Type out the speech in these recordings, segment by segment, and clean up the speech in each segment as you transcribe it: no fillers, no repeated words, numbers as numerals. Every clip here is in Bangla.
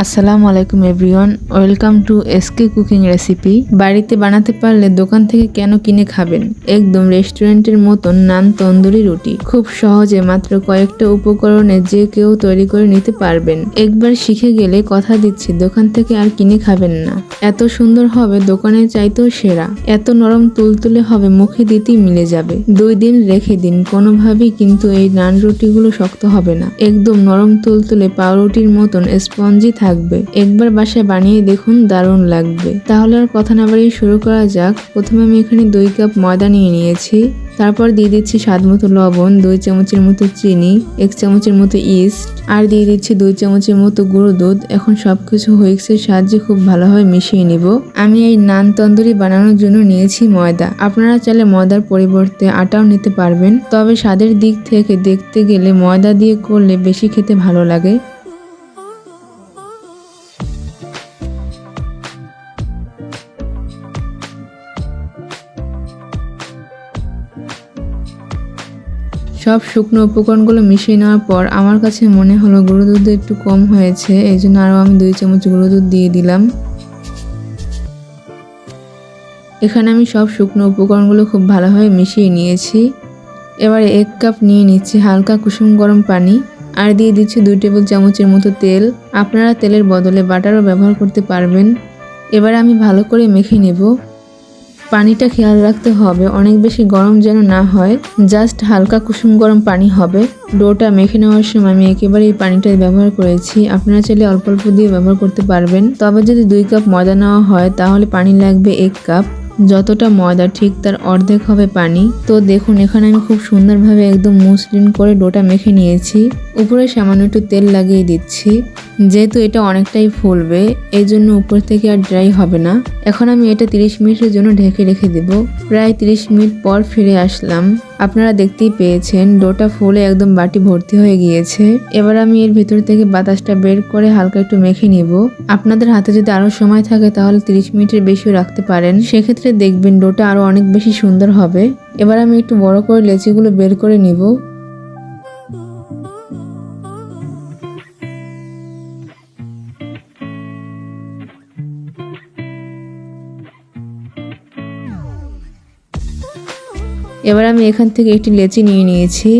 আসসালামু আলাইকুম everyone, welcome to SK cooking recipe. বাড়িতে বানাতে পারলে দোকান থেকে কেন কিনে খাবেন? একদম রেস্টুরেন্টের মতন নান তন্দুরি রুটি, খুব সহজে মাত্র কয়েকটা উপকরণে যে কেউ তৈরি করে নিতে পারবেন। একবার শিখে গেলে কথা দিচ্ছি দোকান থেকে আর কিনে খাবেন না। এত সুন্দর হবে দোকানের চাইতেও সেরা, এত নরম তুলতুলে হবে মুখে দিতেই মিলে যাবে। 2 দিন রেখে দিন, কোনোভাবেই কিন্তু এই নান রুটিগুলো শক্ত হবে না, একদম নরম তুলতুলে পাউরুটির মতন স্পঞ্জি থাকবে। একবার বাসায় বানিয়ে দেখুন, দারুণ লাগবে। তাহলে আর কথা না বাড়িয়ে শুরু করা যাক। প্রথমে আমি এখানে 2 কাপ ময়দা নিয়ে নিয়েছি। তারপর দিয়ে দিচ্ছি স্বাদ মতো লবণ, 2 চামচের মতো চিনি, 1 চামচের মতো ইস্ট, আর দিয়ে দিচ্ছি 2 চামচের মতো গুঁড়ো দুধ। এখন সবকিছু হুইস্কের সাহায্যে খুব ভালোভাবে মিশিয়ে নিব। আমি এই নান তন্দুরি বানানোর জন্য নিয়েছি ময়দা। আপনারা চাইলে ময়দার পরিবর্তে আটাও নিতে পারবেন, তবে স্বাদের দিক থেকে দেখতে গেলে ময়দা দিয়ে করলে বেশি খেতে ভালো লাগে। সব শুকনো উপকরণগুলো মিশিয়ে নেওয়ার পর আমার কাছে মনে হলো গুঁড়ো দুধ একটু কম হয়েছে, এই জন্য আরও আমি 2 চামচ গুঁড়ো দুধ দিয়ে দিলাম। এখানে আমি সব শুকনো উপকরণগুলো খুব ভালোভাবে মিশিয়ে নিয়েছি। এবারে 1 কাপ নিয়ে নিচ্ছি হালকা কুসুম গরম পানি, আর দিয়ে দিচ্ছি 2 টেবিল চামচের মতো তেল। আপনারা তেলের বদলে বাটারও ব্যবহার করতে পারবেন। এবার আমি ভালো করে মেখে নেব। পানিটা খেয়াল রাখতে হবে অনেক বেশি গরম যেন না হয়, জাস্ট হালকা কুসুম গরম পানি হবে। ডোটা মেখে নেওয়ার সময় আমি একেবারে এই পানিটা ব্যবহার করেছি, আপনারা চাইলে অল্প অল্প দিয়ে ব্যবহার করতে পারবেন। তবে যদি 2 কাপ ময়দা নেওয়া হয় তাহলে পানি লাগবে 1 কাপ। যতটা ময়দা ঠিক তার অর্ধেক হবে পানি। তো দেখুন, এখানে আমি খুব সুন্দরভাবে একদম মসৃণ করে ডোটা মেখে নিয়েছি। উপরে সামান্য একটু তেল লাগিয়ে দিচ্ছি, যেহেতু এটা অনেকটাই ফুলবে এই জন্য উপর থেকে আর ড্রাই হবে না। এখন আমি এটা 30 মিনিটের জন্য ঢেকে রেখে দেব। প্রায় 30 মিনিট পর ফিরে আসলাম। আপনারা দেখতেই পেয়েছেন ডোটা ফুলে একদম বাটি ভর্তি হয়ে গিয়েছে। এবার আমি এর ভিতর থেকে বাতাসটা বের করে হালকা একটু মেখে নিব। আপনাদের হাতে যদি আরো সময় থাকে তাহলে 30 মিনিটের বেশিও রাখতে পারেন, সেক্ষেত্রে দেখবেন ডোটা আরো অনেক বেশি সুন্দর হবে। এবার আমি একটু বড় করে লেচিগুলো বের করে নিব। এবার আমি এখান থেকে একটি লেচি নিয়ে নিয়েছি।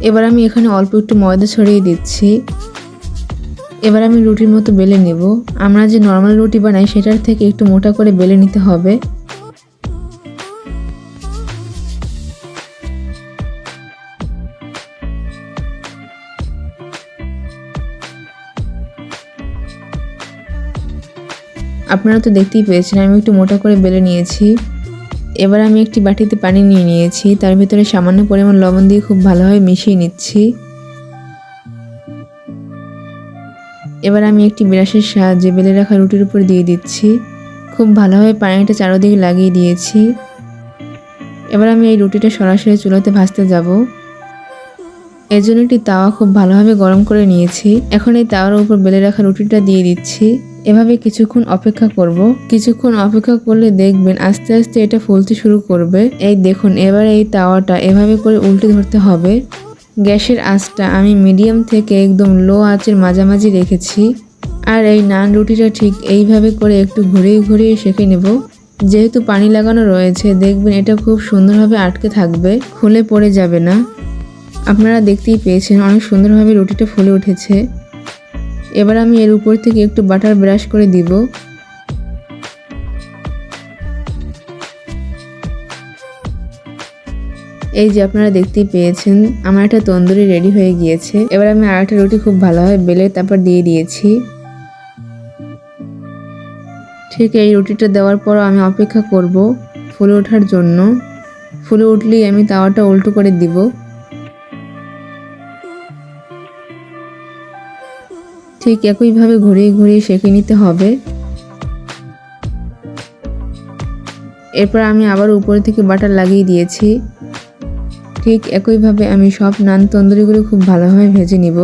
এবার আমি এখানে অল্প একটু ময়দা ছড়িয়ে দিচ্ছি। এবার আমি রুটির মতো বেলে নেব। আমরা যে নর্মাল রুটি বানাই সেটার থেকে একটু মোটা করে বেলে নিতে হবে। আপনারা তো দেখতেই পেয়েছেন আমি একটু মোটা করে বেলে নিয়েছি। এবার আমি একটি বাটিতে পানি নিয়ে নিয়েছি, তার ভিতরে সামান্য পরিমাণ লবণ দিয়ে খুব ভালোভাবে মিশিয়ে নিচ্ছি। এবার আমি একটি ব্রাশের সাহায্যে বেলে রাখা রুটির উপর দিয়ে দিচ্ছি। খুব ভালোভাবে পানিটা চারদিকে লাগিয়ে দিয়েছি। এবার আমি এই রুটিটা সরাসরি চুলাতে ভাজতে যাব। এর জন্য একটি তাওয়া খুব ভালোভাবে গরম করে নিয়েছি। এখন এই তাওয়ার উপর বেলে রাখা রুটিটা দিয়ে দিচ্ছি। এভাবে কিছুক্ষণ অপেক্ষা করব। কিছুক্ষণ অপেক্ষা করলে দেখবেন আস্তে আস্তে এটা ফুলতে শুরু করবে। এই দেখুন, এবার এই তাওয়াটা এভাবে করে উল্টে ধরতে হবে। গ্যাসের আঁচটা আমি মিডিয়াম থেকে একদম লো আঁচের মাঝামাঝি রেখেছি। আর এই নান রুটিটা ঠিক এইভাবে করে একটু ঘুরিয়ে ঘুরিয়ে সেঁকে নেব। যেহেতু পানি লাগানো রয়েছে দেখবেন এটা খুব সুন্দরভাবে আটকে থাকবে, খুলে পড়ে যাবে না। আপনারা দেখতেই পেয়েছেন অনেক সুন্দরভাবে রুটিটা ফুলে উঠেছে। এবার আমি এর উপর থেকে একটু বাটার ব্রাশ করে দিব। এই যে আপনারা দেখতেই পেয়েছেন আমার একটা তন্দুরি রেডি হয়ে গিয়েছে। এবার আমি আরেকটা রুটি খুব ভালোভাবে বেলে তারপর দিয়ে দিয়েছি। ঠিক এই রুটিটা দেওয়ার পর আমি অপেক্ষা করব ফুলে ওঠার জন্য। ফুলে উঠলেই আমি তাওয়াটা উল্টো করে দিব। ঠিক একইভাবে ঘুরিয়ে ঘুরিয়ে সেঁকে নিতে হবে। এরপর আমি আবার উপরে থেকে বাটার লাগিয়ে দিয়েছি। ঠিক একইভাবে আমি সব নান তন্দুরিগুলো খুব ভালোভাবে ভেজে নিব।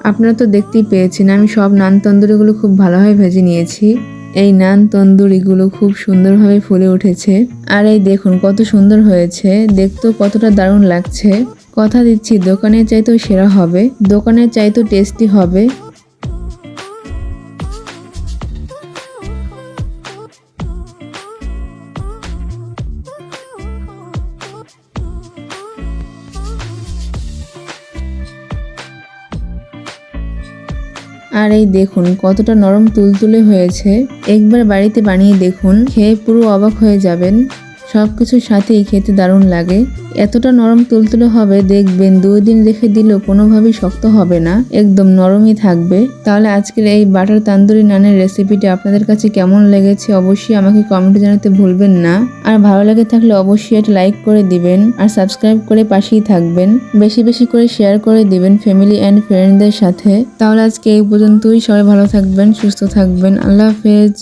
আপনারা তো দেখতেই পেয়েছেন আমি সব নান তন্দুরিগুলো খুব ভালোভাবে ভেজে নিয়েছি। এই নান তন্দুরিগুলো খুব সুন্দরভাবে ফুলে উঠেছে। আর এই দেখুন কত সুন্দর হয়েছে, দেখতেও কতটা দারুণ লাগছে। কথা দিচ্ছি দোকানের চাইতেও সেরা হবে, দোকানের চাইতেও টেস্টি হবে। আর এই দেখুন কতটা নরম তুলতুলে হয়েছে। একবার বাড়িতে বানিয়ে দেখুন, খেয়ে পুরো অবাক হয়ে যাবেন। সবকিছুর সাথেই খেতে দারুণ লাগে। এতটা নরম তুলতুলে হবে, দেখবেন 2 দিন রেখে দিলেও কোনোভাবেই শক্ত হবে না, একদম নরমই থাকবে। তাহলে আজকের এই বাটার তান্দুরি নানের রেসিপিটি আপনাদের কাছে কেমন লেগেছে অবশ্যই আমাকে কমেন্টে জানাতে ভুলবেন না। আর ভালো লেগে থাকলে অবশ্যই একটা লাইক করে দিবেন আর সাবস্ক্রাইব করে পাশেই থাকবেন। বেশি বেশি করে শেয়ার করে দিবেন ফ্যামিলি অ্যান্ড ফ্রেন্ডদের সাথে। তাহলে আজকে এই পর্যন্তই, সবাই ভালো থাকবেন, সুস্থ থাকবেন। আল্লাহ হাফেজ।